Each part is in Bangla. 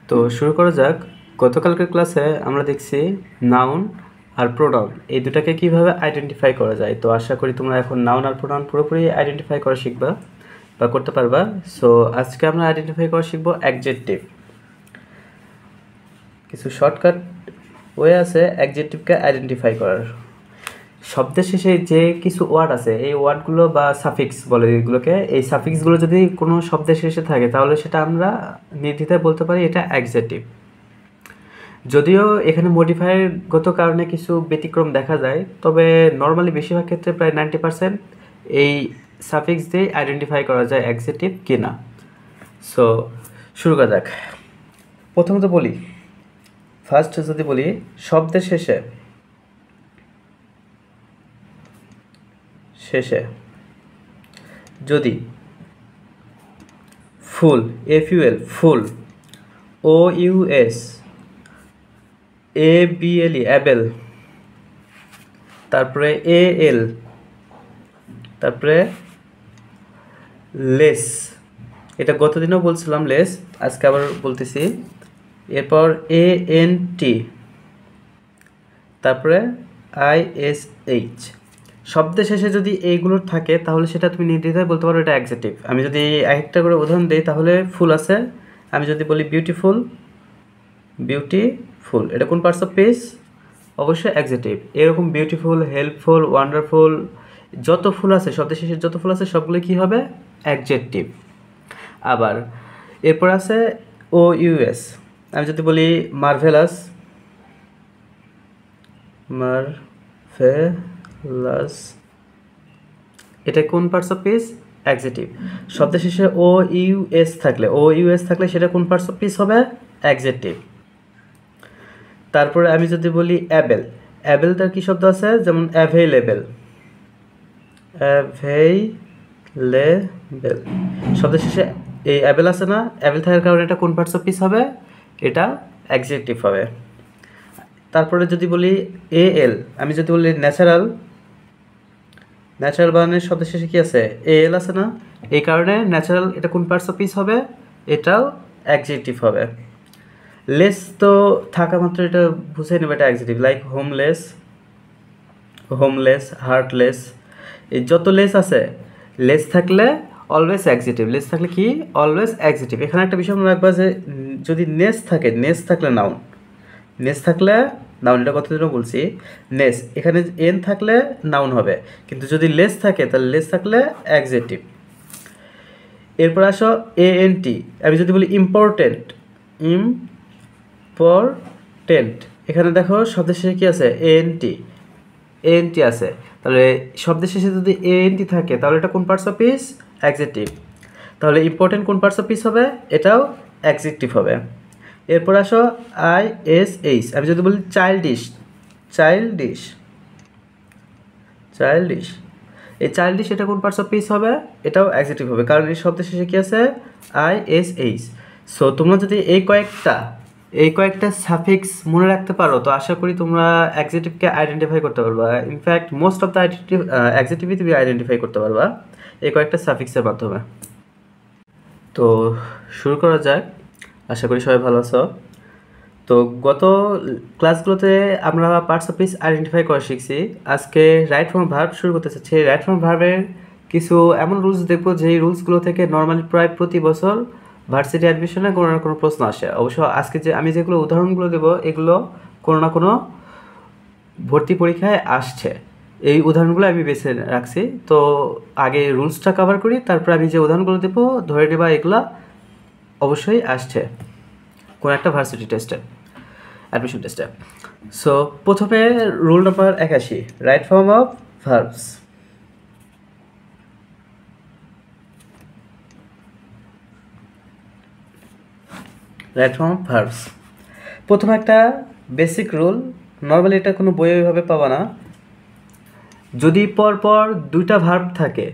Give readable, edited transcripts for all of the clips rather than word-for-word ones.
তো শুরু করা যাক। গতকালকের ক্লাসে আমরা দেখছি নাউন আর প্রোনাউন এই দুটাকে কিভাবে আইডেন্টিফাই করা যায়। তো আশা করি তোমরা এখন নাউন আর প্রোনাউন পুরোপুরি আইডেন্টিফাই করা শিখবা বা করতে পারবা। সো আজকে আমরা আইডেন্টিফাই করা শিখবো অ্যাডজেক্টিভ। কিছু শর্টকাট ওয়ে আছে অ্যাডজেক্টিভকে আইডেন্টিফাই করার। শব্দের শেষে যে কিছু ওয়ার্ড আছে এই ওয়ার্ডগুলো বা সাফিক্স বলে এগুলোকে, এই সাফিক্সগুলো যদি কোনো শব্দের শেষে থাকে তাহলে সেটা আমরা নির্দ্বিধায় বলতে পারি এটা অ্যাডজেক্টিভ। যদিও এখানে মডিফায়ারগত কারণে কিছু ব্যতিক্রম দেখা যায়, তবে নর্মালি বেশিরভাগ ক্ষেত্রে প্রায় 90% এই সাফিক্স দিয়ে আইডেন্টিফাই করা যায় অ্যাডজেক্টিভ কিনা। সো শুরু করা যাক। প্রথমত বলি, ফার্স্ট যদি বলি শব্দের শেষে যদি ফুল FUL ফুল OUS ABLE অ্যাবেল, তারপরে AL, তারপরে লেস, এটা গতদিনও বলছিলাম লেস, আজকে আবার বলতেছি। এরপর ANT, তারপরে ISH। শব্দের শেষে যদি এইগুলো থাকে তাহলে সেটা তুমি নির্দ্বিধায় বলতে পারো এটা অ্যাডজেক্টিভ। আমি যদি একটা করে উদাহরণ দিই তাহলে ফুল আছে, আমি যদি বলি বিউটিফুল, এটা কোন পার্টস অফ স্পিচ? অবশ্যই অ্যাডজেক্টিভ। এরকম বিউটিফুল, হেল্পফুল, ওয়ান্ডারফুল, যত ফুল আছে শব্দের শেষে যত ফুল আছে সবগুলো কি হবে? অ্যাডজেক্টিভ। আবার এরপর আছে OUS, আমি যদি বলি মার্ভেলাস, এটা কোন পার্টস অফ স্পিচ? অ্যাডজেক্টিভ। শব্দের শেষে OUS থাকলে সেটা কোন পার্টস অফ স্পিচ হবে? অ্যাডজেক্টিভ। তারপরে আমি যদি বলি অ্যাবেলটার কি শব্দ আছে? যেমন অ্যাভেইলেবল, শব্দের শেষে এই অ্যাবেল আছে না, অ্যাবেল থাকার কারণে এটা কোন পার্টস অফ স্পিচ হবে? এটা অ্যাডজেক্টিভ হবে। তারপরে যদি বলি AL, আমি যদি বলি ন্যাচারাল বানানের শব্দের শেষে কি আছে? AL আছে না, এই কারণে ন্যাচারাল এটা কোন পার্টস অফ স্পিচ হবে? এটাও অ্যাডজেক্টিভ হবে। লেস তো থাকা মাত্র এটা বুঝে নেবে এটা অ্যাডজেক্টিভ, লাইক হোমলেস, হার্টলেস, এই যত লেস আছে, লেস থাকলে অলওয়েজ অ্যাডজেক্টিভ। লেস থাকলে কি? Always adjective. এখানে একটা বিষয় মনে রাখবা যে যদি নেস থাকলে নাউন, এটা কতদিনও বলছি, নেস এখানে এন থাকলে নাউন হবে, কিন্তু যদি লেস থাকে তাহলে লেস থাকলে অ্যাডজেক্টিভ। এরপর আসো ANT, আমি যদি বলি ইম্পর্টেন্ট, এখানে দেখো শব্দের শেষে কি আছে? ANT আছে, তাহলে শব্দের শেষে যদি ANT থাকে তাহলে এটা কোন পার্টস অফ স্পিচ? অ্যাডজেক্টিভ। তাহলে ইম্পর্টেন্ট কোন পার্টস অফ স্পিচ হবে? এটাও অ্যাডজেক্টিভ হবে। এরপর আসো ISH, আমি যদি বলি চাইল্ডিশ, এই চাইল্ডিশ এটা কোন পার্টস অফ স্পিচ হবে? এটাও অ্যাডজেক্টিভ হবে, কারণ এই শব্দের শেষে কি আছে? ISH। সো তোমরা যদি এই কয়েকটা সাফিক্স মনে রাখতে পারো তো আশা করি তোমরা অ্যাডজেক্টিভকে আইডেন্টিফাই করতে পারবা। ইনফ্যাক্ট মোস্ট অফ দ্য অ্যাডজেক্টিভই তুমি আইডেন্টিফাই করতে পারবা এই কয়েকটা সাফিক্সের মাধ্যমে। তো শুরু করা যাক। আশা করি সবাই ভালো আছো। তো গত ক্লাসগুলোতে আমরা পার্টস অফ স্পিচ আইডেন্টিফাই করা শিখছি। আজকে রাইট ফর্ম ভার্ব শুরু করতে চাচ্ছি। রাইট ফর্ম ভার্বের কিছু এমন রুলস দেখবো যেই রুলসগুলো থেকে নর্মালি প্রায় প্রতি বছর ভার্সিটি অ্যাডমিশনে কোনো না কোনো প্রশ্ন আসে। অবশ্য আজকে আমি যেগুলো উদাহরণগুলো দেবো এগুলো কোনো না কোনো ভর্তি পরীক্ষায় আসছে। এই উদাহরণগুলো আমি বেছে রাখছি। তো আগে রুলসটা কভার করি, তারপর আমি যে উদাহরণগুলো দেবো ধরে নেবা এগুলো অবশ্যই আসছে কোনো একটা ভার্সিটি টেস্টে, অ্যাডমিশন টেস্টে। সো প্রথমে rule number 81, right form of verbs. প্রথমে একটা বেসিক রুল, নর্মালি এটা কোনো বইয়ে ওইভাবে পাবা না। যদি পরপর দুইটা ভার্ব থাকে,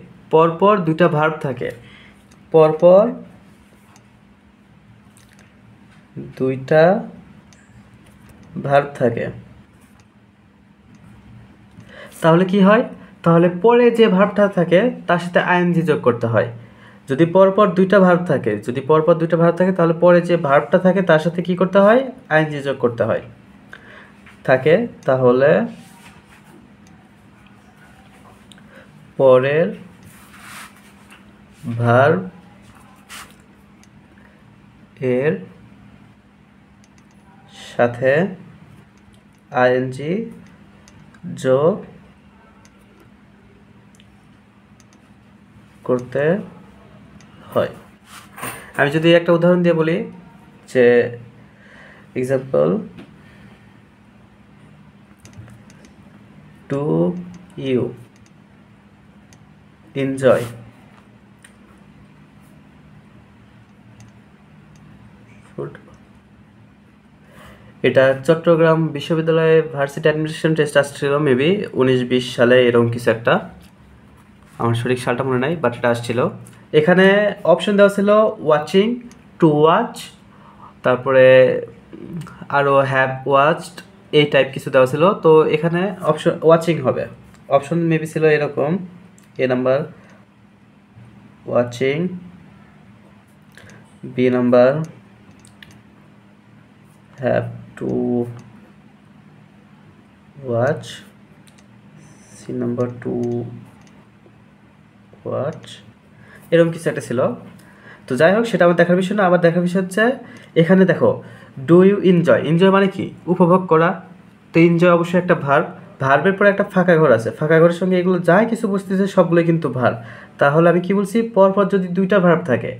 তাহলে কি হয়? তাহলে পরে যে ভার্বটা থাকে তার সাথে আইএনজি যোগ করতে হয়। যদি পরপর দুইটা ভার্ব থাকে, তাহলে পরে যে ভার্বটা থাকে তার সাথে কি করতে হয়, আইএনজি যোগ করতে হয় থাকে। তাহলে পরের ভার্ব এর সাথে আইএনজি যোগ করতে হয়। আমি যদি একটা উদাহরণ দিয়ে বলি যে example, do you enjoy food. এটা চট্টগ্রাম বিশ্ববিদ্যালয়ে ভার্সিটি অ্যাডমিশন টেস্ট আসছিল, মেবি 19-20 সালে, এরকম কিছু একটা, আমার সঠিক সালটা মনে নাই, বাট এটা আসছিল। এখানে অপশন দেওয়া ছিল ওয়াচিং, টু ওয়াচ, তারপরে আরও হ্যাভ ওয়াচড, এই টাইপ কিছু দেওয়া ছিল। তো এখানে অপশন ওয়াচিং হবে, অপশন মেবি ছিল এরকম, A number watching, B number have to watch, C number to watch, এরকম কিছু একটা ছিল। তো যাই হোক, সেটা আমার দেখার বিষয় না। আবার দেখার বিষয় হচ্ছে এখানে দেখো, ডু ইউ এনজয়, এনজয় মানে কি, উপভোগ করা। তো এনজয় অবশ্যই একটা ভার্ব, ভার্বের পরে একটা ফাঁকা ঘর আছে, ফাঁকা ঘরের সঙ্গে এগুলো যাই কিছু বুঝতেছে সবগুলোই কিন্তু ভার্ব। তাহলে আমি কি বলছি, পরপর যদি দুইটা ভার্ব থাকে,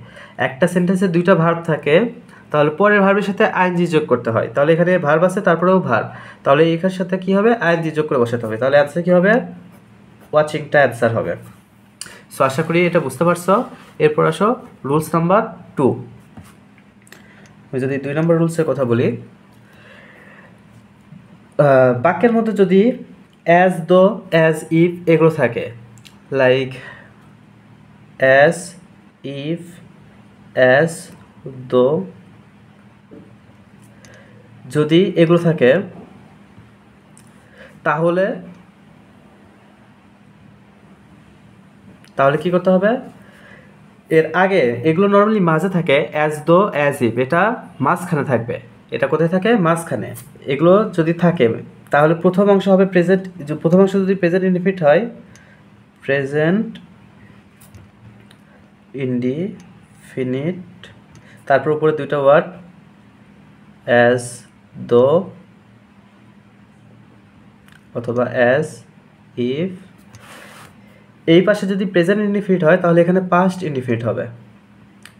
একটা সেন্টেন্সে দুইটা ভার্ব থাকে, তাহলে পরের ভার্বের সাথে আইএনজি যোগ করতে হয়। তাহলে এখানে ভার্ব আছে, তারপরেও ভার্ব, তাহলে এখানের সাথে কি হবে, আইএনজি যোগ করে বসাতে হবে। তাহলে অ্যান্সার কি হবে, ওয়াচিংটা অ্যান্সার হবে। সো আশা করি এটা বুঝতে পারছো। এরপর আসো রুলস নাম্বার 2। আমি যদি 2 নম্বর রুলসের কথা বলি, বাক্যের মধ্যে যদি অ্যাজ, দো, অ্যাজ ইফ এগুলো থাকে, লাইক অ্যাজ, ইফ, অ্যাজ, দো, যদি এগুলো থাকে তাহলে কি করতে হবে, এর আগে এগুলো নর্মালি মাঝে থাকে, অ্যাজ, দো, অ্যাজ ইফ, এটা মাঝখানে থাকবে। এটা কোথায় থাকে, মাঝখানে। এগুলো যদি থাকে তাহলে প্রথম অংশ হবে প্রেজেন্ট, প্রথম অংশ যদি প্রেজেন্ট ইনডিফিনিট হয়, প্রেজেন্ট ইনডিফিনিট, তারপর উপরে দুইটা ওয়ার্ড অ্যাজ, দো অথবা অ্যাজ ইফ। এই পাশে যদি প্রেজেন্ট ইনডিফিনিট হয় তাহলে এখানে পাস্ট ইনডিফিনিট হবে,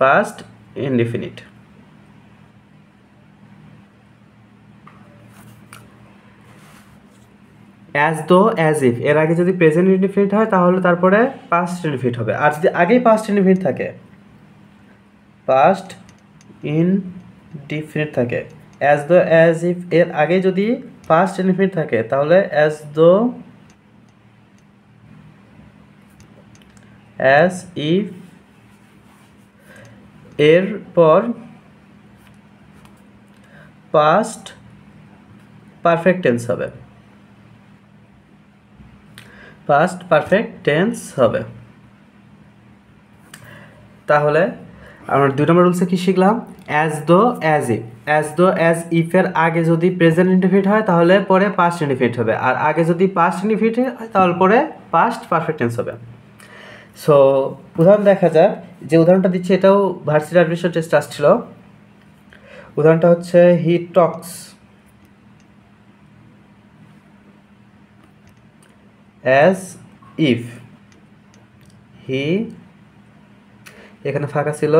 পাস্ট ইনডিফিনিট। অ্যাজ, দো, অ্যাজ ইফ এর আগে যদি প্রেজেন্ট ইনডিফিনিট হয় তাহলে তারপরে পাস্ট ইনডিফিনিট হবে। আর যদি আগেই পাস্ট ইনডিফিনিট থাকে, পাস্ট ইনডিফিনিট থাকে, অ্যাজ, দো, অ্যাজ ইফ এর আগে যদি পাস্ট ইনডিফিনিট থাকে তাহলে অ্যাজ, দো, অ্যাজ ইফ এরপর পাস্ট পারফেক্ট টেন্স হবে, পাস্ট পারফেক্ট টেন্স হবে। তাহলে আমরা 2 নম্বর রুলসে কি শিখলাম, অ্যাজ, দো, অ্যাজ ইফ। অ্যাজ, দো, অ্যাজ ইফের আগে যদি প্রেজেন্ট ইনডিফিনিট হয় তাহলে পরে পাস্ট ইনডিফিনিট হবে, আর আগে যদি পাস্ট ইনডিফিনিট হয় তাহলে পরে পাস্ট পারফেক্ট টেন্স হবে। সো উদাহরণ দেখা যাক, যে উদাহরণটা দিচ্ছি এটাও ভার্সিটি অ্যাডমিশন টেস্ট আসছিল। উদাহরণটা হচ্ছে হি টক্স অ্যাজ ইফ হি, এখানে ফাঁকা ছিল,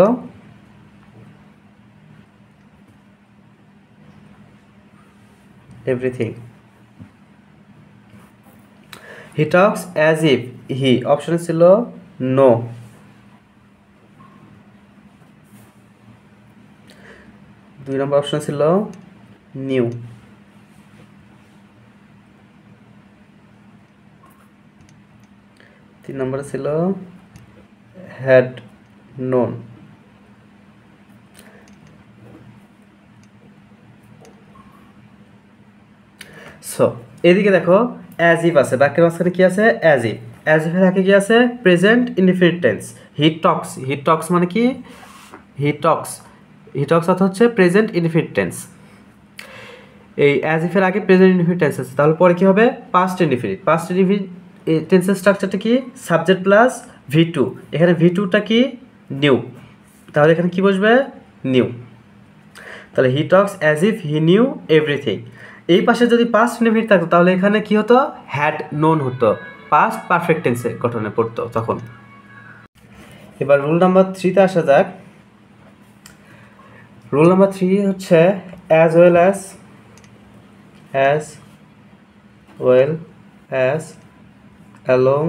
everything. He talks as if হি, অপশনে ছিল নো। দুই নম্বর অপশন ছিল নিউ। তিন নম্বরে ছিল হ্যাড নোন। সো এদিকে দেখো অ্যাজ ইফ আছে, বাক্যের মাঝখানে কি আছে, অ্যাজ ইফ। অ্যাজ ইফের আগে কি আছে প্রেজেন্ট ইনডিফিনিট টেন্স হিট টক্স মানে কি হিট টক্স অর্থ হচ্ছে প্রেজেন্ট ইনডিফিনিট টেন্স এই অ্যাজ ইফের আগে প্রেজেন্ট ইনডিফিনিট টেন্স আছে তাহলে পরে কি হবে পাস্ট ইনডিফিনিট টেন্সের স্ট্রাকচারটা কি সাবজেক্ট প্লাস V2 এখানে V2টা কি নিউ তাহলে এখানে কি বসবে নিউ তাহলে he talks as if he knew everything এই পাশে যদি পাস্ট ইনডিফিনিট থাকতো তাহলে এখানে কি হতো হ্যাড নোন হতো পাস্ট পারফেক্ট টেন্সে গঠনে পড়তো তখন এবার রুল নাম্বার 3-তে আসা যাক রুল নাম্বার 3 হচ্ছে as well as along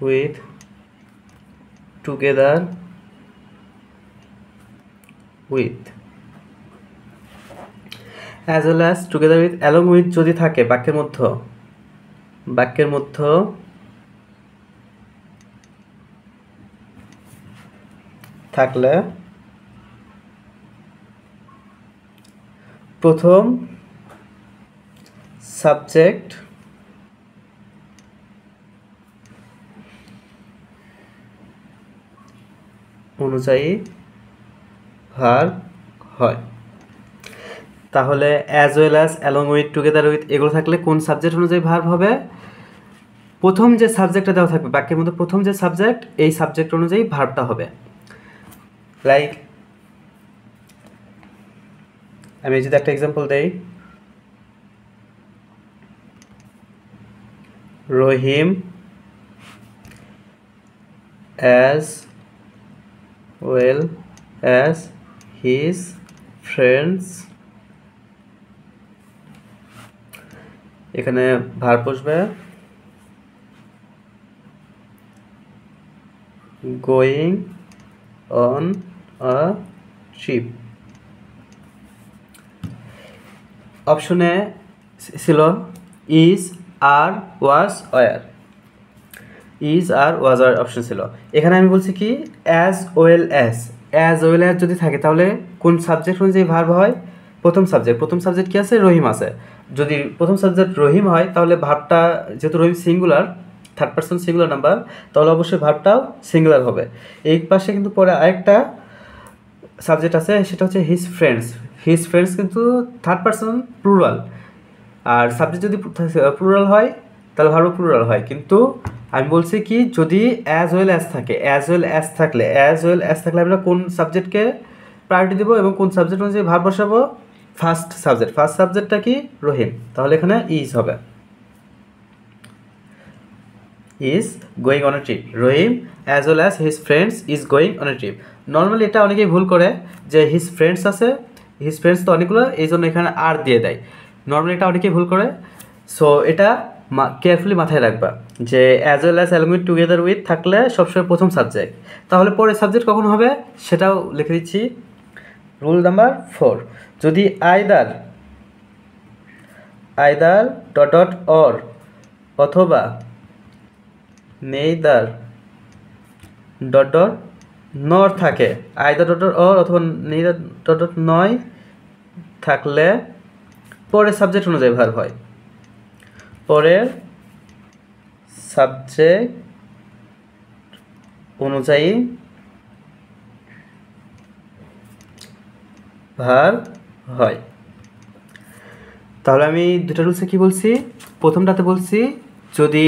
with together with as well as together with along with যদি থাকে বাক্যের মধ্যে থাকলে প্রথম সাবজেক্ট অনুযায়ী ভার্ব হয় তাহলে as well as along with together with এগুলো থাকলে কোন সাবজেক্ট অনুযায়ী ভার্ব হবে প্রথম যে সাবজেক্টটা দেওয়া থাকবে বাক্যের মধ্যে প্রথম যে সাবজেক্ট এই সাবজেক্ট অনুযায়ী ভার্বটা হবে লাইক আমি যদি একটা এক্সাম্পল দেই রহিম as well as his friends এখানে ভার্ব বসবে going on a trip অপশনে ছিল is are was were is are was were option ছিল এখানে আমি বলছি কি as well as যদি থাকে তাহলে কোন সাবজেক্ট অনুযায়ী ভার্ব হয় প্রথম সাবজেক্ট কি আছে রহিম আছে যদি প্রথম সাবজেক্ট রহিম হয় তাহলে ভার্বটা যেহেতু Rahim singular third person singular number তাহলে অবশ্যই ভার্বটাও সিঙ্গুলার হবে এই পাশে কিন্তু পরে আরেকটা সাবজেক্ট আছে সেটা হচ্ছে হিজ ফ্রেন্ডস কিন্তু থার্ড পারসন প্লুরাল আর সাবজেক্ট যদি প্লুরাল হয় তাহলে ভার্ব প্লুরাল হয় কিন্তু আমি বলছি কি যদি অ্যাজ ওয়েল অ্যাজ থাকলে আমরা কোন সাবজেক্টকে প্রায়োরিটি দেবো এবং কোন সাবজেক্ট অনুযায়ী ভার্ব বসাবো ফার্স্ট সাবজেক্টটা কি রহিম তাহলে এখানে ইজ হবে is going on a trip Rahim as well as his friends is going on a trip normally এটা অনেকেই ভুল করে যে his friends আছে his friends তো অনেকগুলো এই জন্য এখানে আর দিয়ে দেয় নর্মালি এটা অনেকেই ভুল করে সো এটা কেয়ারফুলি মাথায় রাখবা যে as well as along with together with থাকলে সবসময় প্রথম সাবজেক্ট তাহলে পরে সাবজেক্ট কখন হবে সেটাও লিখে দিচ্ছি রুল নাম্বার 4 যদি আইদার ডট অর অথবা নেইদার ডট নর থাকে আইদার ডট অর অথবা নেইদার ডট নয় থাকলে পরের সাবজেক্ট অনুযায়ী ভার্ব হয় পরের সাবজেক্ট অনুযায়ী ভার্ব হয় তাহলে আমি দুটো রুলসে কি বলছি প্রথমটাতে বলছি যদি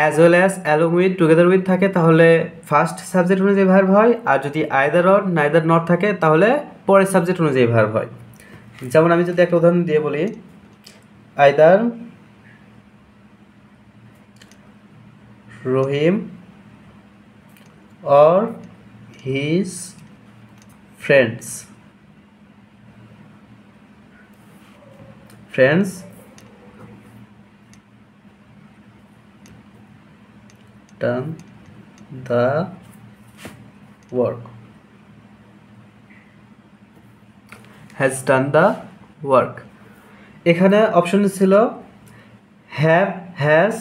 as well as along with together with থাকে তাহলে ফার্স্ট সাবজেক্ট অনুযায়ী ভার্ব হয় আর যদি আইদার অর নাইদার নট থাকে তাহলে পরের সাবজেক্ট অনুযায়ী ভার্ব হয় যেমন আমি যদি একটা উদাহরণ দিয়ে বলি either Rahim or his friends done the work has done the work এখানে অপশন ছিল have has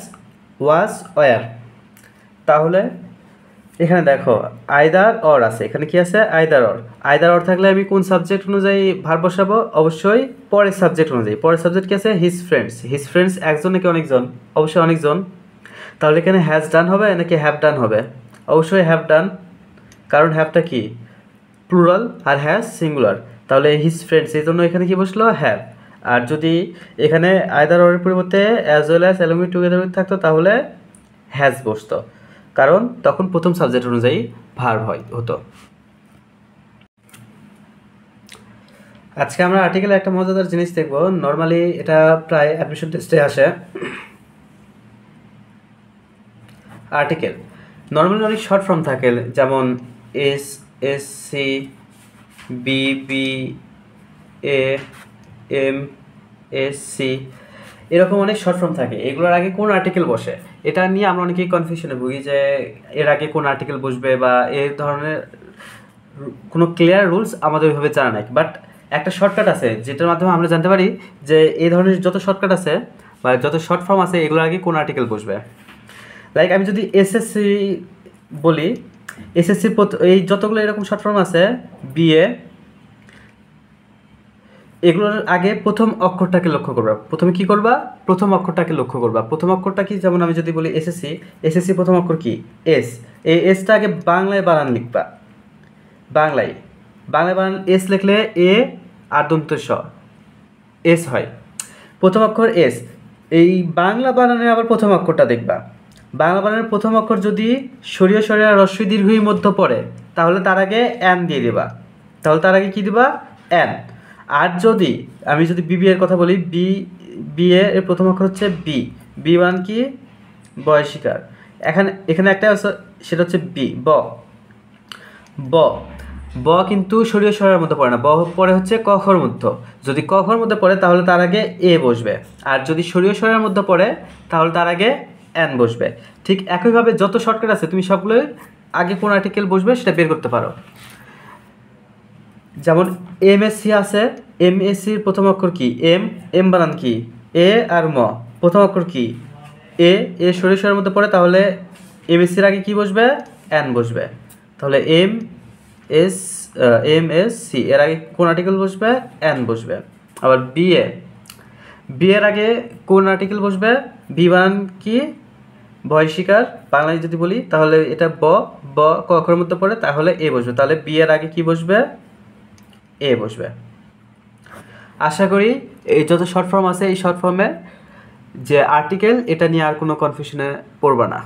was were তাহলে এখানে দেখো আইদার অর আছে এখানে কি আছে আইদার অর থাকলে আমি কোন সাবজেক্ট অনুযায়ী ভার্ব বসাবো অবশ্যই পরের সাবজেক্ট অনুযায়ী পরের সাবজেক্ট কি আছে হিজ ফ্রেন্ডস একজন নাকি অনেকজন অবশ্যই অনেকজন তাহলে এখানে হ্যাজ ডান হবে নাকি হ্যাভ ডান হবে? অবশ্যই হ্যাভ ডান, কারণ হ্যাভটা কি প্লুরাল আর হ্যাজ সিঙ্গুলার, তাহলে হিজ ফ্রেন্ডস, এই জন্য এখানে কি বসলো হ্যাভ। আর যদি এখানে আইদার অর এর পরিবর্তে as well as along with together with থাকতো তাহলে হ্যাজ বসতো, কারণ তখন প্রথম সাবজেক্ট অনুযায়ী ভার্ব হতো। আজকে আমরা আর্টিকেলে একটা মজাদার জিনিস দেখব। নর্মালি এটা প্রায় অ্যাডমিশন টেস্টে আসে। আর্টিকেল নর্মালি অনেক শর্ট ফর্ম থাকে, যেমন S, S C, B, B A, M, S C, এরকম অনেক শর্ট ফর্ম থাকে। এগুলোর আগে কোন আর্টিকেল বসে এটা নিয়ে আমরা অনেকেই কনফিউশনে ভুগি, যে এর আগে কোন আর্টিকেল বসবে বা এই ধরনের কোনো ক্লিয়ার রুলস আমাদের ওইভাবে জানা নাই। বাট একটা শর্টকাট আছে যেটার মাধ্যমে আমরা জানতে পারি যে এই ধরনের যত শর্টকাট আছে বা যত শর্ট ফর্ম আছে এগুলোর আগে কোন আর্টিকেল বসবে। লাইক আমি যদি এসএসসি বলি, এসএসসি এই যতগুলো এরকম শর্ট ফর্ম আছে বিএ, এগুলোর আগে প্রথম অক্ষরটাকে লক্ষ্য করবা। প্রথমে কি করবা? প্রথম অক্ষরটাকে লক্ষ্য করবা। প্রথম অক্ষরটা কি? যেমন আমি যদি বলি এসএসসি, এসএসসি প্রথম অক্ষর কি? এস। এই এসটা আগে বাংলায় বানান লিখবা। বাংলায় বানান এস লিখলে এ আর দন্ত স, এস হয়। প্রথম অক্ষর এস। এই বাংলা বানানের আবার প্রথম অক্ষরটা দেখবা। বাংলা বানানের প্রথম অক্ষর যদি সরিয়ে সরিয়ে হ্রস্ব দীর্ঘই মধ্য পড়ে তাহলে তার আগে অ্যান দিয়ে দিবা। তাহলে তার আগে কি দিবা? অ্যান। আর যদি আমি যদি বিবি এর কথা বলি, বি এর প্রথম অক্ষর হচ্ছে বি। বি বানান কি? বয়সিকার। এখানে একটা আছে, সেটা হচ্ছে বি, ব। ব ব কিন্তু সরিয়ে সরার মধ্যে পড়ে না, ব পড়ে হচ্ছে কখর মধ্য। যদি কখর মধ্যে পড়ে তাহলে তার আগে এ বসবে, আর যদি সরিয়ে সরার মধ্যে পড়ে তাহলে তার আগে অ্যান বসবে। ঠিক একইভাবে যত শর্টকাট আছে তুমি সবগুলোই আগে কোন আর্টিকেল বসবে সেটা বের করতে পারো। যেমন এমএসসি আছে, এমএসসির প্রথম অক্ষর কি? এম। এম বানান কি? এ আর ম। প্রথম অক্ষর কি? এ। এ সরিয়ে সরার মধ্যে পড়ে তাহলে এমএসসির আগে কি বসবে? অ্যান বসবে। তাহলে এম এস সি এর আগে কোন আর্টিকেল বসবে? অ্যান বসবে। আবার বিএ, বি এর আগে কোন আর্টিকেল বসবে? বি বানান কি? বয়সিকার। বাংলায় যদি বলি তাহলে এটা ব। ব ক অক্ষরের মধ্যে পড়ে তাহলে এ বসবে। তাহলে বি এর আগে কি বসবে? এ বসবে। আশা করি এই যত শর্ট ফর্ম আছে এই শর্ট ফর্মে যে আর্টিকেল এটা নিয়ে আর কোনো কনফিউশনে পড়বা না।